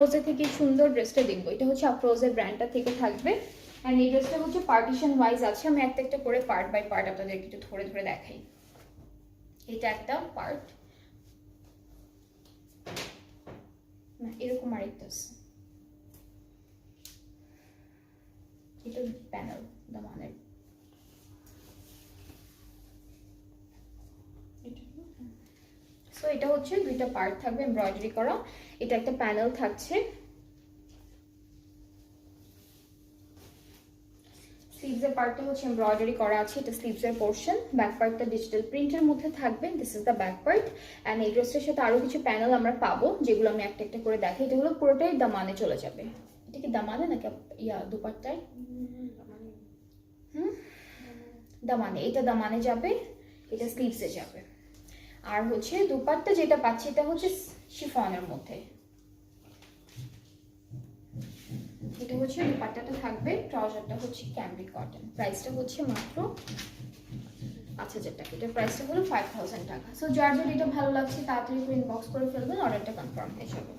আফরোজে থেকে সুন্দর ড্রেসটা দেখবো। এটা হচ্ছে আফরোজের ব্র্যান্ডটা থেকে থাকবে। অ্যান্ড এই ড্রেসটা হচ্ছে পার্টিশন ওয়াইজ আছে। আমি একটা একটা করে পার্ট বাই পার্ট আপনাদেরকে একটু ধরে ধরে দেখাই। এটা একটা পার্ট, না এরকম আরেকটা আছে, এটা প্যানেল দামানের। সো এটা হচ্ছে দুইটা পার্ট থাকবে এমব্রয়ডারি করা। এটা একটা প্যানেল থাকছে। স্লিভসের পার্টটা হচ্ছে এমব্রয়ডারি করা আছে, এটা স্লিভসের পোর্শন। ব্যাক পার্টটা ডিজিটাল প্রিন্টের মধ্যে থাকবে। This is the back part. And এই ড্রেসটার সাথে আরও কিছু প্যানেল আমরা পাবো, যেগুলো আমি একটা একটা করে দেখাই। এগুলো পুরোটাই দামানে চলে যাবে। এটা কি দামানে নাকি দুপাট্টায়? দামানে। এটা দামানে যাবে, এটা স্লিভসে যাবে। আর হচ্ছে দুপাট্টা যেটা পাচ্ছি এটা হচ্ছে শিফনের মধ্যে। এটা হচ্ছে দুপাট্টাটা থাকবে, ট্রাউজারটা হচ্ছে ক্যামব্রিক কটন। প্রাইসটা হচ্ছে মাত্র 5,000 টাকা। এটার প্রাইসটা হলো 5,000 টাকা। সো যার যার এটা ভালো লাগছে তাড়াতাড়ি করে ইনবক্স করে ফেলবেন, অর্ডারটা কনফার্ম হয়ে যাবে।